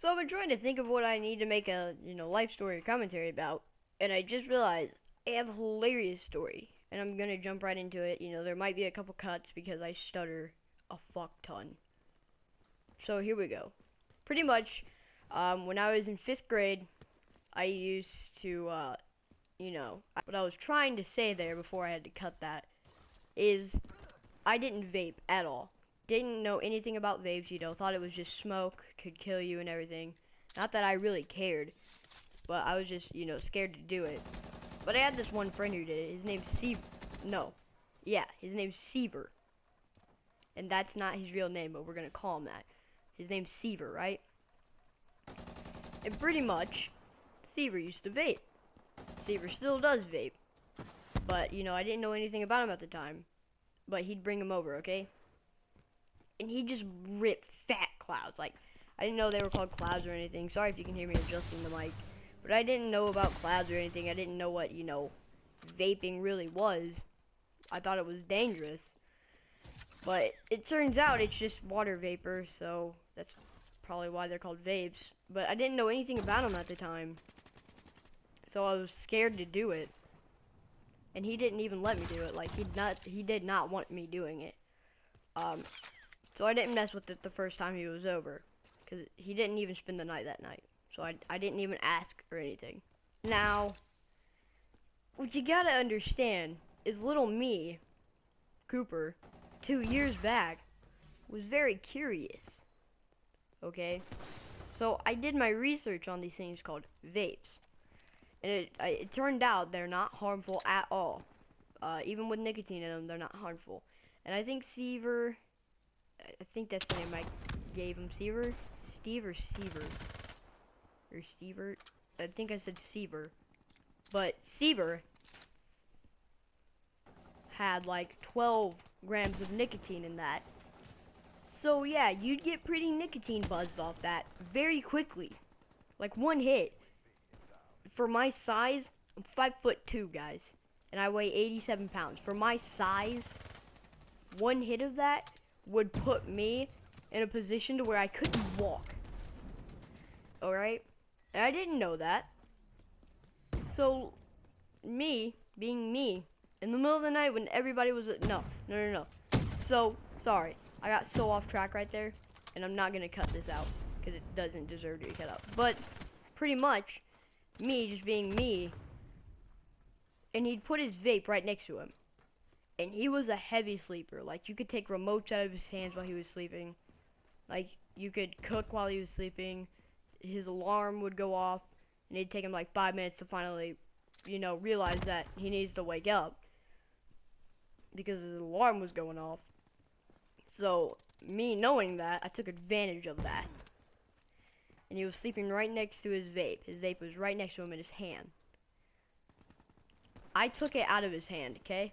So I've been trying to think of what I need to make a, life story or commentary about, and I just realized I have a hilarious story, and I'm gonna jump right into it. There might be a couple cuts because I stutter a fuck ton. So here we go. Pretty much, when I was in 5th grade, I used to, what I was trying to say there before I had to cut that is I didn't vape at all. Didn't know anything about vapes, thought it was just smoke, could kill you and everything. Not that I really cared, but I was just, scared to do it. But I had this one friend who did it. His name's Seaver. No. Yeah, his name's Seaver. And that's not his real name, but we're gonna call him that. His name's Seaver, right? And pretty much, Seaver used to vape. Seaver still does vape. But, I didn't know anything about him at the time. But he'd bring him over, okay? And he just ripped fat clouds. Like, I didn't know they were called clouds or anything. Sorry if you can hear me adjusting the mic. But I didn't know about clouds or anything. I didn't know what, vaping really was. I thought it was dangerous. But it turns out it's just water vapor, so that's probably why they're called vapes. But I didn't know anything about them at the time. So I was scared to do it. And he didn't even let me do it. Like, he did not want me doing it. So I didn't mess with it the first time he was over. Because he didn't even spend the night that night. So I didn't even ask or anything. Now, what you gotta understand is little me, Cooper, 2 years back, was very curious. Okay? So I did my research on these things called vapes. And it turned out they're not harmful at all. Even with nicotine in them, they're not harmful. And I think Seaver, I think that's the name I gave him. Seaver? Steve or Seaver? Or Stever? I think I said Seaver. But Seaver had like 12 grams of nicotine in that. So yeah, you'd get pretty nicotine buzzed off that very quickly. Like one hit. For my size, I'm 5'2", guys. And I weigh 87 pounds. For my size, one hit of that would put me in a position to where I couldn't walk. Alright? And I didn't know that. So, me, being me, in the middle of the night when everybody was... No. So, sorry. I got so off track right there. And I'm not going to cut this out. Because it doesn't deserve to be cut out. But, pretty much, me just being me. And he'd put his vape right next to him. And he was a heavy sleeper. Like, you could take remotes out of his hands while he was sleeping. Like, you could cook while he was sleeping. His alarm would go off. And it'd take him like 5 minutes to finally, realize that he needs to wake up. Because his alarm was going off. So, me knowing that, I took advantage of that. And he was sleeping right next to his vape. His vape was right next to him in his hand. I took it out of his hand, okay?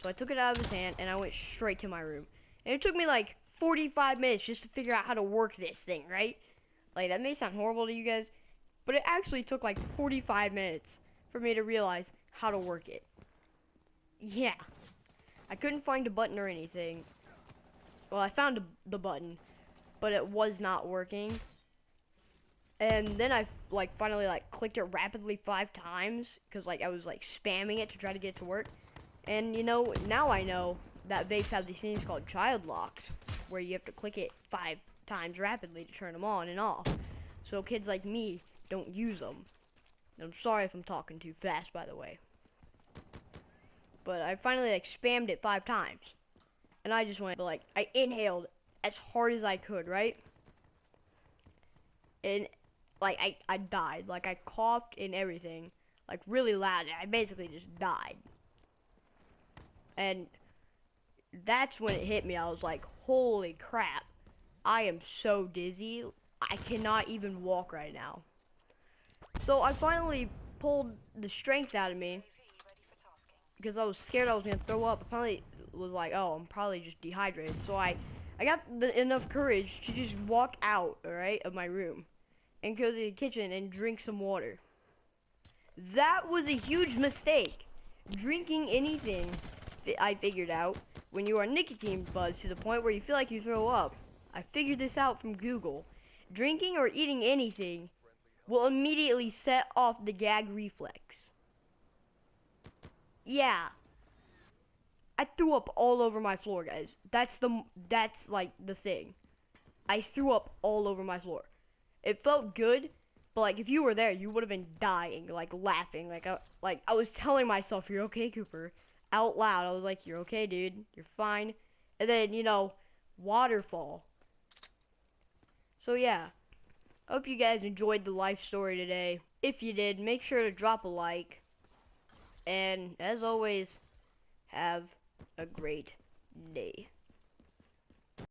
So I took it out of his hand and I went straight to my room. And it took me like 45 minutes just to figure out how to work this thing, right? Like, that may sound horrible to you guys, but it actually took like 45 minutes for me to realize how to work it. Yeah. I couldn't find a button or anything. Well, I found the button, but it was not working. And then I finally clicked it rapidly 5 times because I was spamming it to try to get it to work. And now I know that vapes have these things called child locks where you have to click it 5 times rapidly to turn them on and off. So kids like me don't use them. I'm sorry if I'm talking too fast, by the way. But I finally spammed it 5 times. And I just went I inhaled as hard as I could, right? And I died. I coughed and everything. Really loud. I basically just died. And that's when it hit me. I was like, holy crap. I am so dizzy. I cannot even walk right now. So I finally pulled the strength out of me. Because I was scared I was going to throw up. I finally was like, oh, I'm probably just dehydrated. So I got enough courage to just walk out, alright, of my room. And go to the kitchen and drink some water. That was a huge mistake. Drinking anything, I figured out, when you are nicotine buzzed to the point where you feel like you throw up. I figured this out from Google. Drinking or eating anything will immediately set off the gag reflex. Yeah. I threw up all over my floor, guys. That's like the thing. I threw up all over my floor. It felt good, but like if you were there, you would have been dying, like laughing, like I was telling myself, "You're okay, Cooper," out loud. I was like, "You're okay, dude. You're fine." And then, waterfall. So yeah, hope you guys enjoyed the life story today. If you did, make sure to drop a like. And as always, have a great day.